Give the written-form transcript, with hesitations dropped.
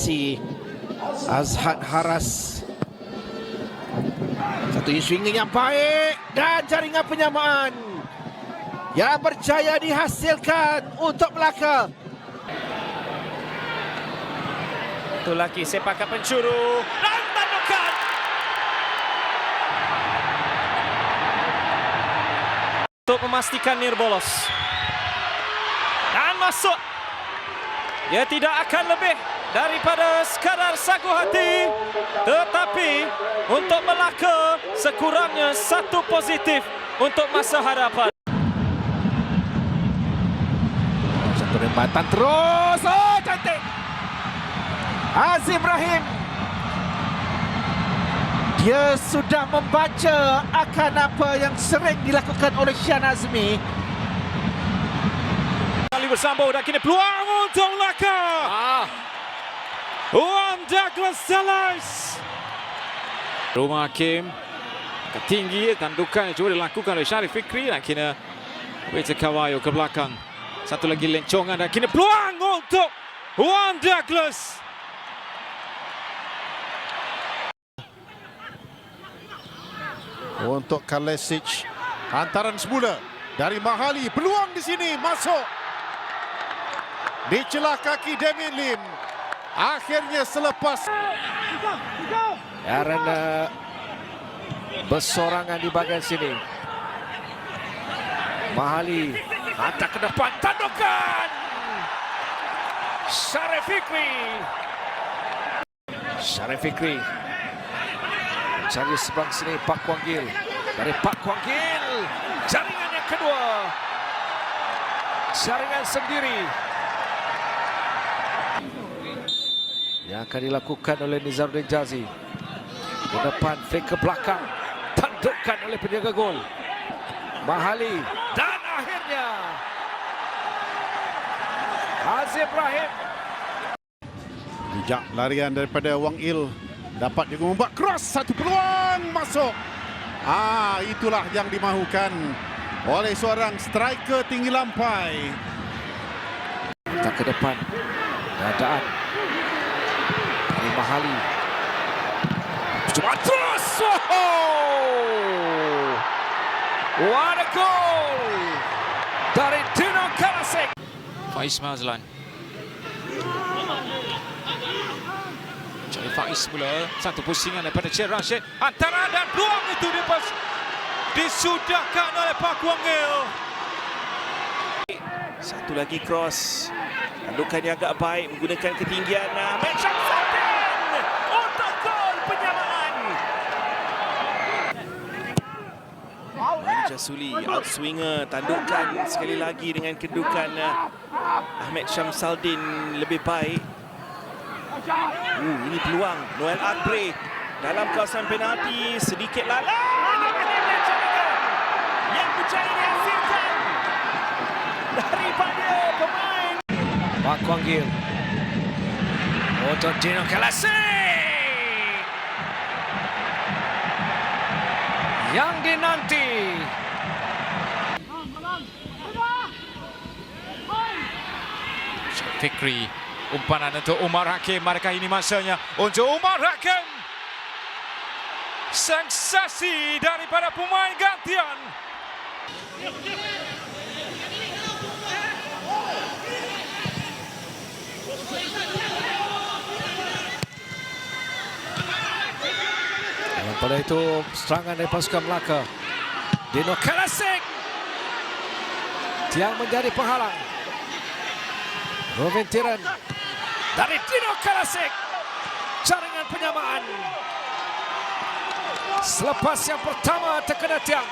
Messi. Azhad Haras. Satu swinging yang baik dan jaringan penyamaan yang berjaya dihasilkan untuk Melaka. Itu lagi sepakan penjuru dan tandukan. Untuk memastikan Nirbolos. Dan masuk. Dia tidak akan lebih daripada sekadar sagu hati. Tetapi untuk Melaka sekurangnya satu positif untuk masa hadapan. Satu rembatan terus. Oh, cantik. Azim Rahim. Dia sudah membaca akan apa yang sering dilakukan oleh Shan Azmi. Kali bersambung dan kini peluang untuk Melaka. Juan Douglas Salas. Rumah Hakim tinggi, tandukan yang cuba dilakukan oleh Sharif Fikri dan kini Peter Kawayo ke belakang. Satu lagi lencongan dan kini peluang untuk Juan Douglas. Untuk Kalesic, hantaran semula dari Mahali, peluang di sini masuk di celah kaki Damien Lim. Akhirnya selepas Karena bersorangan di bahagian sini. Mahali hantar ke depan, tandukan. Sharif Fikri. Sharif Fikri cari seberang sini Pak Kwang Gil. Dari Pak Kwang Gil, jaringan yang kedua. Jaringan sendiri yang akan dilakukan oleh Nizaruddin Jazi. Ke depan, flick ke belakang, tandukan oleh penjaga gol Mahali. Dan akhirnya Azim Rahim. bijak larian daripada Wang Il. Dapat juga membuat cross, satu peluang masuk. Itulah yang dimahukan oleh seorang striker tinggi lampai. Kita ke depan, keadaan dari Mahali. Cuma terus. What a goal dari Dino Kalesic. Faiz Mazlan. Cari Faiz pula. Satu pusingan daripada Cik Rashid. Antara dan peluang itu disudahkan oleh Pak Kwang Gil. Satu lagi cross. Tandukan yang agak baik menggunakan ketinggian Ahmed Shamsuddin untuk gol penyamaan. Jasuli outswinger, tandukan sekali lagi dengan kedudukan Ahmed Shamsuddin lebih baik. Ini peluang Noel Akbre dalam kawasan penalti, sedikit lalai yang berjaya dihasilkan daripada pemain Pak Kwang Gil untuk Dino Kalesic yang dinanti. Fikri, umpanan untuk Umar Hakim. Adakah ini masanya untuk Umar Hakim? Sensasi daripada pemain gantian. Dan pada itu serangan dari pasukan Melaka. Dino Kalesic yang menjadi penghalang. Robin Tiran dari Dino Kalesic, jaringan penyamaan. Selepas yang pertama terkena tiang.